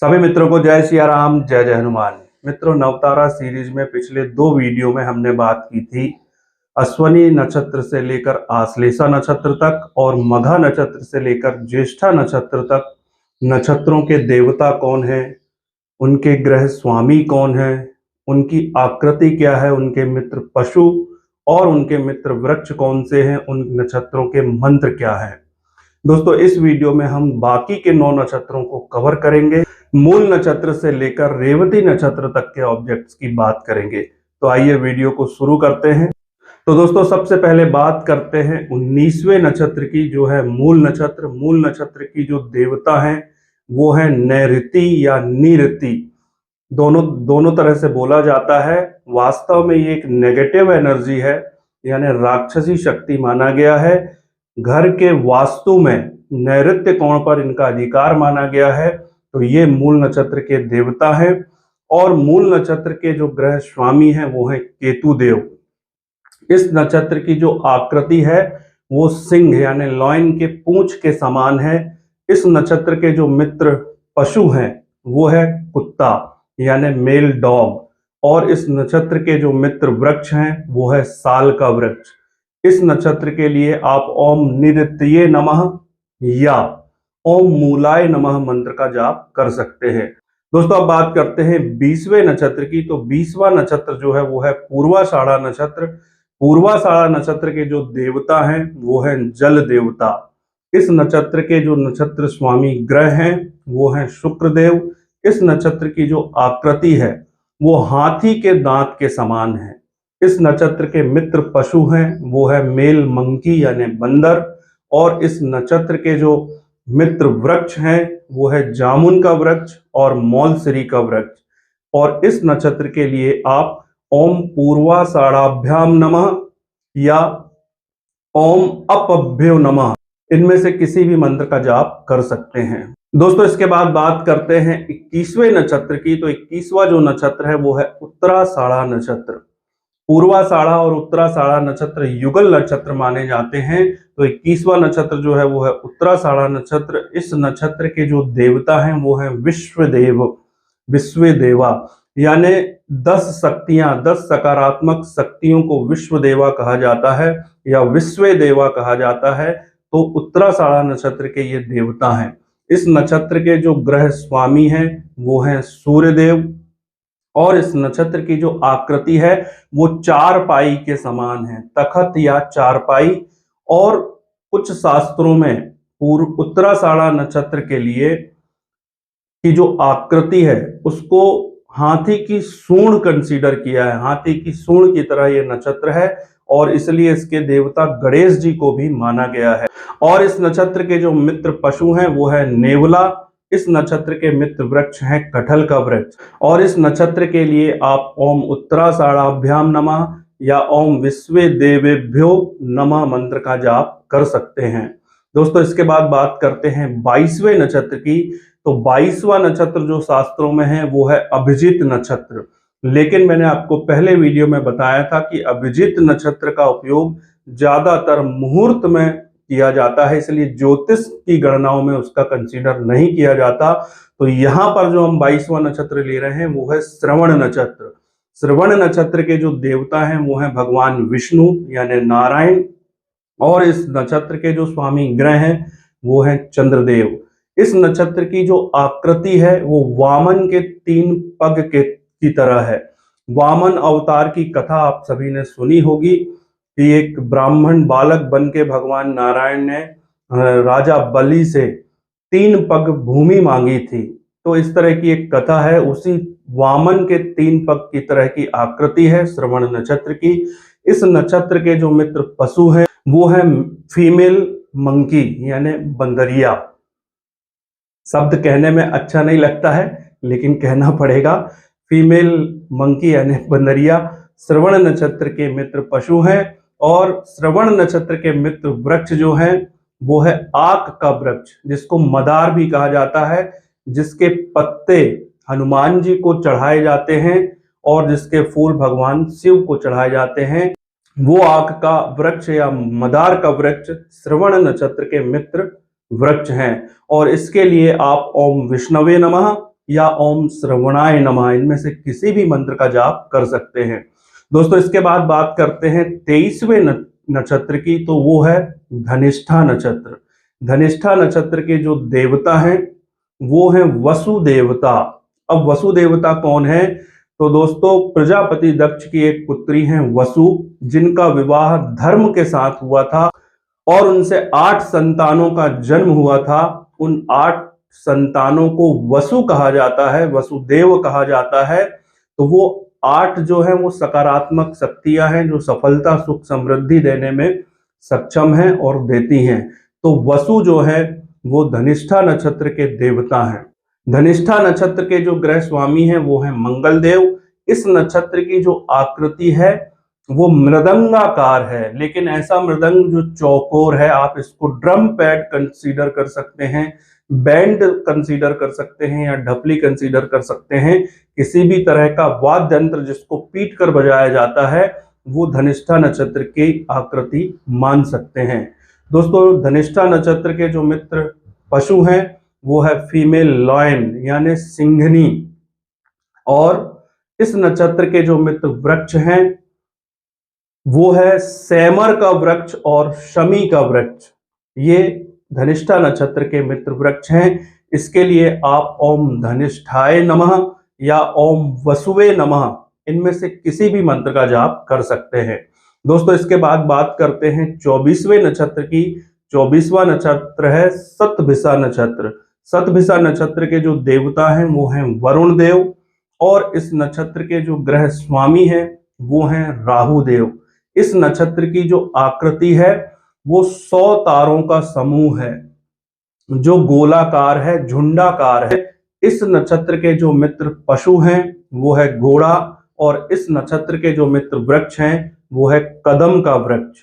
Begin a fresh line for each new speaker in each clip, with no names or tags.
सभी मित्रों को जय सिया राम, जय जय हनुमान। मित्रों, नवतारा सीरीज में पिछले 2 वीडियो में हमने बात की थी अश्वनी नक्षत्र से लेकर आश्लेषा नक्षत्र तक और मघा नक्षत्र से लेकर ज्येष्ठा नक्षत्र तक नक्षत्रों के देवता कौन है, उनके ग्रह स्वामी कौन है, उनकी आकृति क्या है, उनके मित्र पशु और उनके मित्र वृक्ष कौन से हैं, उन नक्षत्रों के मंत्र क्या है। दोस्तों, इस वीडियो में हम बाकी के 9 नक्षत्रों को कवर करेंगे। मूल नक्षत्र से लेकर रेवती नक्षत्र तक के ऑब्जेक्ट्स की बात करेंगे। तो आइए वीडियो को शुरू करते हैं। तो दोस्तों, सबसे पहले बात करते हैं 19वें नक्षत्र की, जो है मूल नक्षत्र। मूल नक्षत्र की जो देवता हैं वो है नैऋति या निऋति। दोनों तरह से बोला जाता है। वास्तव में ये एक नेगेटिव एनर्जी है, यानी राक्षसी शक्ति माना गया है। घर के वास्तु में नैऋत्य कोण पर इनका अधिकार माना गया है। तो ये मूल नक्षत्र के देवता हैं। और मूल नक्षत्र के जो ग्रह स्वामी हैं वो हैं केतु देव। इस नक्षत्र की जो आकृति है वो सिंह यानी लॉयन के पूंछ के समान है। इस नक्षत्र के जो मित्र पशु हैं वो है कुत्ता यानी मेल डॉग। और इस नक्षत्र के जो मित्र वृक्ष हैं वो है साल का वृक्ष। इस नक्षत्र के लिए आप ओम निऋतये नमः या ओम मूलाय नमः मंत्र का जाप कर सकते हैं। दोस्तों, अब बात करते हैं 20वें नक्षत्र की। तो 20वां नक्षत्र जो है वो है पूर्वाषाढ़ा नक्षत्र। पूर्वाषाढ़ा नक्षत्र के जो देवता हैं वो है जल देवता। इस नक्षत्र के जो नक्षत्र स्वामी ग्रह हैं वो हैं शुक्रदेव। इस नक्षत्र की जो आकृति है वो हाथी के दांत के समान है। इस नक्षत्र के मित्र पशु हैं वो है मेल मंकी यानी बंदर। और इस नक्षत्र के जो मित्र वृक्ष हैं वो है जामुन का वृक्ष और मौलसरी का वृक्ष। और इस नक्षत्र के लिए आप ओम पूर्वाषाढ़ाभ्याम नमः या ओम अपभ्यो नमः इनमें से किसी भी मंत्र का जाप कर सकते हैं। दोस्तों, इसके बाद बात करते हैं 21वें नक्षत्र की। तो 21वां जो नक्षत्र है वो है उत्तराषाढ़ा नक्षत्र। पूर्वाषाढ़ा और उत्तराषाढ़ा नक्षत्र युगल नक्षत्र माने जाते हैं। तो 21वां नक्षत्र जो है वो है उत्तराषाढ़ा नक्षत्र। इस नक्षत्र के जो देवता हैं वो है विश्वदेव, विश्वदेवा यानी 10 शक्तियां, 10 सकारात्मक शक्तियों को विश्वदेवा कहा जाता है या विश्वदेवा कहा जाता है। तो उत्तराषाढ़ा नक्षत्र के ये देवता हैं। इस नक्षत्र के जो ग्रह स्वामी हैं वो हैं सूर्यदेव। और इस नक्षत्र की जो आकृति है वो चारपाई के समान है, तखत या चारपाई। और कुछ शास्त्रों में उत्तराषाढ़ा नक्षत्र के लिए की जो आकृति है उसको हाथी की सूंड कंसीडर किया है। हाथी की सूंड की तरह ये नक्षत्र है और इसलिए इसके देवता गणेश जी को भी माना गया है। और इस नक्षत्र के जो मित्र पशु हैं वो है नेवला। इस नक्षत्र के मित्र वृक्ष हैं कटहल का वृक्ष। और इस नक्षत्र के लिए आप ओम उत्तराषाढ़ाभ्याम नमः या ओम विश्वदेवेभ्यो नमः मंत्र का जाप कर सकते हैं। दोस्तों, इसके बाद बात करते हैं 22वें नक्षत्र की। तो 22वां नक्षत्र जो शास्त्रों में है वो है अभिजित नक्षत्र। लेकिन मैंने आपको पहले वीडियो में बताया था कि अभिजित नक्षत्र का उपयोग ज्यादातर मुहूर्त में किया जाता है, इसलिए ज्योतिष की गणनाओं में उसका कंसीडर नहीं किया जाता। तो यहाँ पर जो हम 22वां नक्षत्र ले रहे हैं वो है श्रवण नक्षत्र। श्रवण नक्षत्र के जो देवता हैं वो हैं भगवान विष्णु यानी नारायण। और इस नक्षत्र के जो स्वामी ग्रह हैं वो हैं चंद्रदेव। इस नक्षत्र की जो आकृति है वो वामन के 3 पग की तरह है। वामन अवतार की कथा आप सभी ने सुनी होगी कि एक ब्राह्मण बालक बन के भगवान नारायण ने राजा बलि से 3 पग भूमि मांगी थी। तो इस तरह की एक कथा है। उसी वामन के 3 पग की तरह की आकृति है श्रवण नक्षत्र की। इस नक्षत्र के जो मित्र पशु हैं वो है फीमेल मंकी यानी बंदरिया। शब्द कहने में अच्छा नहीं लगता है लेकिन कहना पड़ेगा। फीमेल मंकी यानी बंदरिया श्रवण नक्षत्र के मित्र पशु हैं। और श्रवण नक्षत्र के मित्र वृक्ष जो हैं वो है आक का वृक्ष, जिसको मदार भी कहा जाता है, जिसके पत्ते हनुमान जी को चढ़ाए जाते हैं और जिसके फूल भगवान शिव को चढ़ाए जाते हैं। वो आक का वृक्ष या मदार का वृक्ष श्रवण नक्षत्र के मित्र वृक्ष हैं। और इसके लिए आप ओम विष्णवे नमः या ओम श्रवणाय नमः, इनमें से किसी भी मंत्र का जाप कर सकते हैं। दोस्तों इसके बाद बात करते हैं 23वें नक्षत्र की, तो वो है धनिष्ठा नक्षत्र। धनिष्ठा नक्षत्र के जो देवता हैं वो हैं वसु देवता। अब वसु देवता कौन है? तो दोस्तों प्रजापति दक्ष की एक पुत्री हैं वसु, जिनका विवाह धर्म के साथ हुआ था और उनसे 8 संतानों का जन्म हुआ था। उन 8 संतानों को वसु कहा जाता है, वसुदेव कहा जाता है। तो वो 8 जो है वो सकारात्मक शक्तियां हैं जो सफलता सुख समृद्धि देने में सक्षम हैं और देती हैं। तो वसु जो है वो धनिष्ठा नक्षत्र के देवता हैं। धनिष्ठा नक्षत्र के जो ग्रह स्वामी हैं वो हैं मंगल देव। इस नक्षत्र की जो आकृति है वो मृदंगाकार है, लेकिन ऐसा मृदंग जो चौकोर है, आप इसको ड्रम पैड कंसीडर कर सकते हैं, बैंड कंसीडर कर सकते हैं या ढपली कंसीडर कर सकते हैं। किसी भी तरह का वाद्य यंत्र जिसको पीट कर बजाया जाता है वो धनिष्ठा नक्षत्र की आकृति मान सकते हैं। दोस्तों धनिष्ठा नक्षत्र के जो मित्र पशु हैं वो है फीमेल लॉयन यानी सिंघनी, और इस नक्षत्र के जो मित्र वृक्ष हैं वो है सैमर का वृक्ष और शमी का वृक्ष। ये धनिष्ठा नक्षत्र के मित्र वृक्ष हैं। इसके लिए आप ओम धनिष्ठाय नमः या ओम वसुवे नमः, इनमें से किसी भी मंत्र का जाप कर सकते हैं। दोस्तों इसके बाद बात करते हैं 24वें नक्षत्र की। 24वां नक्षत्र है शतभिषा नक्षत्र। शतभिषा नक्षत्र के जो देवता हैं वो हैं वरुण देव, और इस नक्षत्र के जो ग्रह स्वामी हैं वो हैं राहु देव। इस नक्षत्र की जो आकृति है वो 100 तारों का समूह है जो गोलाकार है, झुंडाकार है। इस नक्षत्र के जो मित्र पशु हैं वो है घोड़ा, और इस नक्षत्र के जो मित्र वृक्ष हैं वो है कदम का वृक्ष।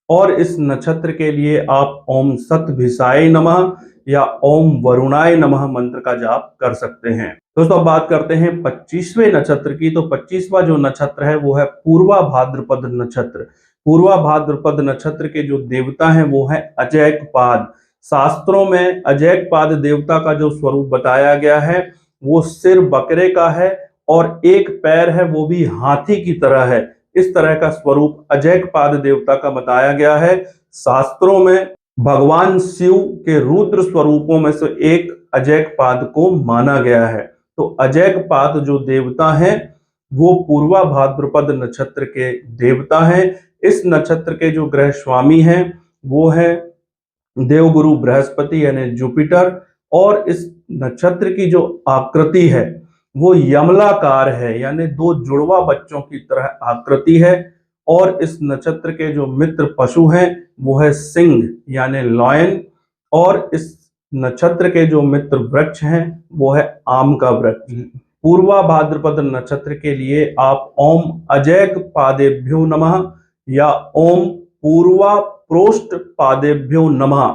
और इस नक्षत्र के लिए आप ओम शतभिषाय नमः या ओम वरुणाय नमः मंत्र का जाप कर सकते हैं। दोस्तों अब बात करते हैं 25वें नक्षत्र की। तो 25वां जो नक्षत्र है वो है पूर्वा भाद्रपद नक्षत्र। पूर्वा भाद्रपद नक्षत्र के जो देवता हैं वो है अजैकपाद। शास्त्रों में अजैकपाद देवता का जो स्वरूप बताया गया है वो सिर बकरे का है और एक पैर है वो भी हाथी की तरह है। इस तरह का स्वरूप अजैकपाद देवता का बताया गया है। शास्त्रों में भगवान शिव के रुद्र स्वरूपों में से एक अजैकपाद को माना गया है। तो अजैकपाद जो देवता हैं वो पूर्वा भाद्रपद नक्षत्र के देवता हैं। इस नक्षत्र के जो ग्रह स्वामी हैं वो है देवगुरु बृहस्पति यानी जुपिटर, और इस नक्षत्र की जो आकृति है वो यमलाकार है यानी 2 जुड़वा बच्चों की तरह आकृति है। और इस नक्षत्र के जो मित्र पशु हैं वो है सिंह यानी लॉयन, और इस नक्षत्र के जो मित्र वृक्ष हैं वो है आम का वृक्ष। पूर्वा भाद्रपद नक्षत्र के लिए आप ओम अजैक पादेभ्यो नमः या ओम पूर्वा प्रोष्ठ पादेभ्यो नमः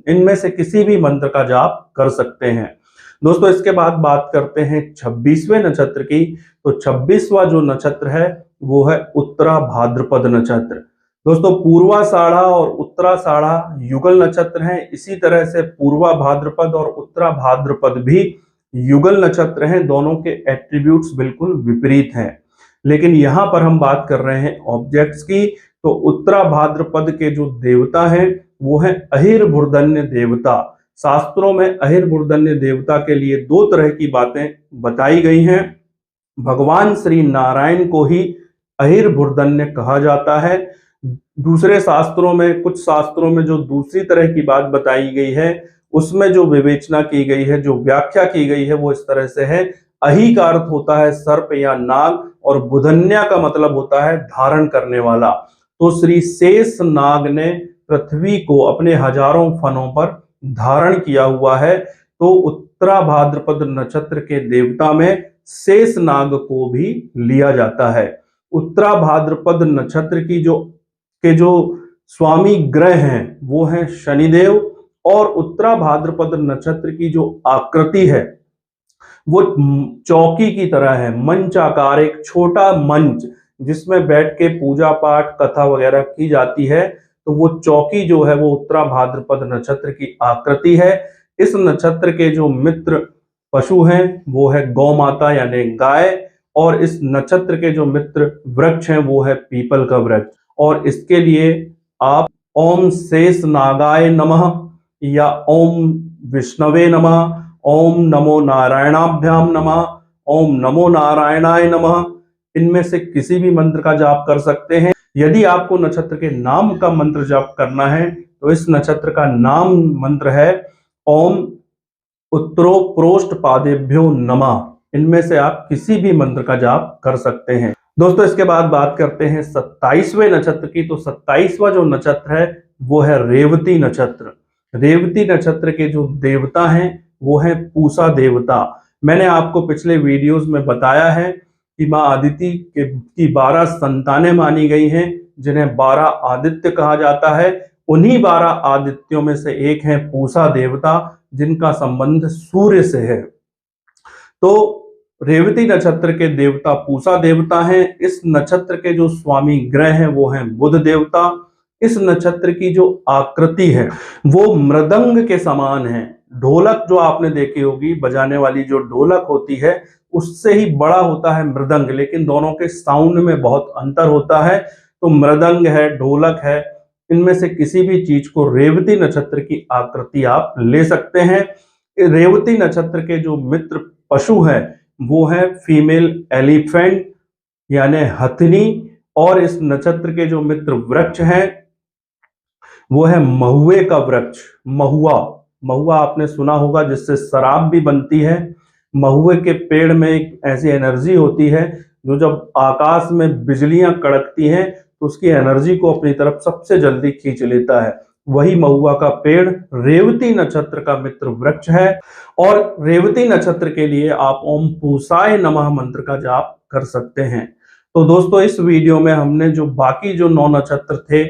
इनमें से किसी भी मंत्र का जाप कर सकते हैं। दोस्तों इसके बाद बात करते हैं 26वें नक्षत्र की। तो 26वां जो नक्षत्र है वो है उत्तरा भाद्रपद नक्षत्र। दोस्तों पूर्वाषाढ़ा और उत्तराषाढ़ा युगल नक्षत्र हैं। इसी तरह से पूर्वा भाद्रपद और उत्तरा भाद्रपद भी युगल नक्षत्र हैं। दोनों के एट्रीब्यूट्स बिल्कुल विपरीत हैं, लेकिन यहाँ पर हम बात कर रहे हैं ऑब्जेक्ट्स की। तो उत्तरा भाद्रपद के जो देवता हैं वो है अहिर भूर्धन्य देवता। शास्त्रों में अहिर भूर्धन्य देवता के लिए 2 तरह की बातें बताई गई हैं। भगवान श्री नारायण को ही अहिर भूर्धन्य कहा जाता है। दूसरे शास्त्रों में, कुछ शास्त्रों में जो दूसरी तरह की बात बताई गई है उसमें जो विवेचना की गई है, जो व्याख्या की गई है वो इस तरह से है। अहि का अर्थ होता है सर्प या नाग, और बुधन्या का मतलब होता है धारण करने वाला। तो श्री शेष नाग ने पृथ्वी को अपने हजारों फनों पर धारण किया हुआ है। तो उत्तरा भाद्रपद नक्षत्र के देवता में शेष नाग को भी लिया जाता है। उत्तरा भाद्रपद नक्षत्र की जो स्वामी ग्रह हैं वो हैं शनिदेव, और उत्तरा भाद्रपद नक्षत्र की जो आकृति है वो चौकी की तरह है, मंचाकार, एक छोटा मंच जिसमें बैठ के पूजा पाठ कथा वगैरह की जाती है। तो वो चौकी जो है वो उत्तरा भाद्रपद नक्षत्र की आकृति है। इस नक्षत्र के जो मित्र पशु हैं वो है गौ माता यानी गाय, और इस नक्षत्र के जो मित्र वृक्ष हैं वो है पीपल का वृक्ष। और इसके लिए आप ओम शेष नागाय नमः या ओम विष्णवे नमः, ओम नमो नारायणाभ्याम नमः, ओम नमो नारायणाय नमः, इनमें से किसी भी मंत्र का जाप कर सकते हैं। यदि आपको नक्षत्र के नाम का मंत्र जाप करना है तो इस नक्षत्र का नाम मंत्र है ओम उत्तरोप्रोष्ठ पादेभ्यो नमः। इनमें से आप किसी भी मंत्र का जाप कर सकते हैं। दोस्तों इसके बाद बात करते हैं 27वें नक्षत्र की। तो 27वां जो नक्षत्र है वो है रेवती नक्षत्र। रेवती नक्षत्र के जो देवता हैं वो है पूषा देवता। मैंने आपको पिछले वीडियोस में बताया है कि माँ आदिति की 12 संतानें मानी गई हैं, जिन्हें 12 आदित्य कहा जाता है। उन्हीं 12 आदित्यों में से एक है पूषा देवता, जिनका संबंध सूर्य से है। तो रेवती नक्षत्र के देवता पूषा देवता हैं। इस नक्षत्र के जो स्वामी ग्रह हैं वो हैं बुध देवता। इस नक्षत्र की जो आकृति है वो मृदंग के समान है। ढोलक जो आपने देखी होगी, बजाने वाली जो ढोलक होती है उससे ही बड़ा होता है मृदंग, लेकिन दोनों के साउंड में बहुत अंतर होता है। तो मृदंग है, ढोलक है, इनमें से किसी भी चीज को रेवती नक्षत्र की आकृति आप ले सकते हैं। रेवती नक्षत्र के जो मित्र पशु हैं वो है फीमेल एलिफेंट यानी हथिनी, और इस नक्षत्र के जो मित्र वृक्ष हैं वो है महुए का वृक्ष। महुआ, महुआ आपने सुना होगा जिससे शराब भी बनती है। महुए के पेड़ में एक ऐसी एनर्जी होती है जो जब आकाश में बिजलियां कड़कती हैं तो उसकी एनर्जी को अपनी तरफ सबसे जल्दी खींच लेता है। वही महुआ का पेड़ रेवती नक्षत्र का मित्र वृक्ष है। और रेवती नक्षत्र के लिए आप ओम पूषाय नमः मंत्र का जाप कर सकते हैं। तो दोस्तों इस वीडियो में हमने जो बाकी जो 9 नक्षत्र थे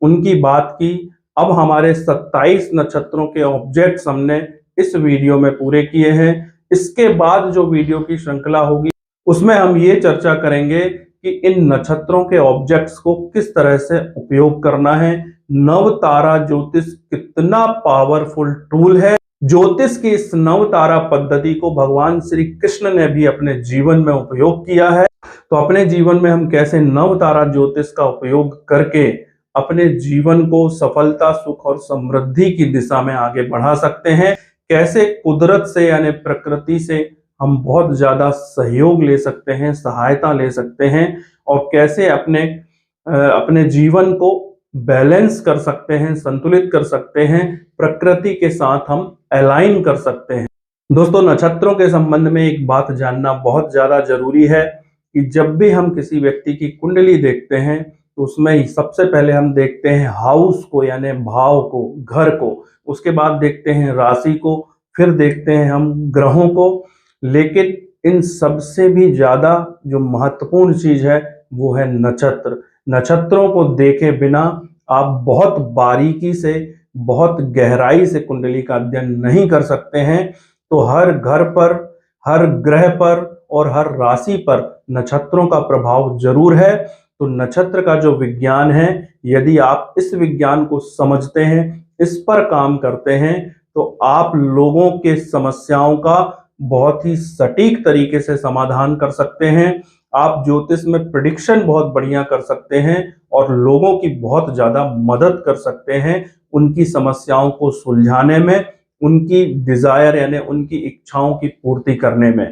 उनकी बात की। अब हमारे 27 नक्षत्रों के ऑब्जेक्ट्स हमने इस वीडियो में पूरे किए हैं। इसके बाद जो वीडियो की श्रृंखला होगी उसमें हम ये चर्चा करेंगे कि इन नक्षत्रों के ऑब्जेक्ट्स को किस तरह से उपयोग करना है। नव तारा ज्योतिष कितना पावरफुल टूल है। ज्योतिष की इस नव तारा पद्धति को भगवान श्री कृष्ण ने भी अपने जीवन में उपयोग किया है। तो अपने जीवन में हम कैसे नव तारा ज्योतिष का उपयोग करके अपने जीवन को सफलता, सुख और समृद्धि की दिशा में आगे बढ़ा सकते हैं। कैसे कुदरत से यानी प्रकृति से हम बहुत ज्यादा सहयोग ले सकते हैं, सहायता ले सकते हैं, और कैसे अपने जीवन को बैलेंस कर सकते हैं, संतुलित कर सकते हैं, प्रकृति के साथ हम अलाइन कर सकते हैं। दोस्तों नक्षत्रों के संबंध में एक बात जानना बहुत ज्यादा जरूरी है कि जब भी हम किसी व्यक्ति की कुंडली देखते हैं तो उसमें सबसे पहले हम देखते हैं हाउस को यानी भाव को, घर को, उसके बाद देखते हैं राशि को, फिर देखते हैं हम ग्रहों को। लेकिन इन सबसे भी ज्यादा जो महत्वपूर्ण चीज है वो है नक्षत्र। नक्षत्रों को देखे बिना आप बहुत बारीकी से, बहुत गहराई से कुंडली का अध्ययन नहीं कर सकते हैं। तो हर घर पर, हर ग्रह पर और हर राशि पर नक्षत्रों का प्रभाव जरूर है। तो नक्षत्र का जो विज्ञान है, यदि आप इस विज्ञान को समझते हैं, इस पर काम करते हैं, तो आप लोगों के समस्याओं का बहुत ही सटीक तरीके से समाधान कर सकते हैं। आप ज्योतिष में प्रेडिक्शन बहुत बढ़िया कर सकते हैं और लोगों की बहुत ज्यादा मदद कर सकते हैं उनकी समस्याओं को सुलझाने में, उनकी डिजायर यानी उनकी इच्छाओं की पूर्ति करने में।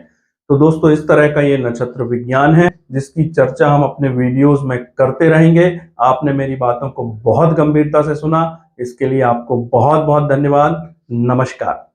तो दोस्तों इस तरह का ये नक्षत्र विज्ञान है जिसकी चर्चा हम अपने वीडियोस में करते रहेंगे। आपने मेरी बातों को बहुत गंभीरता से सुना, इसके लिए आपको बहुत बहुत धन्यवाद। नमस्कार।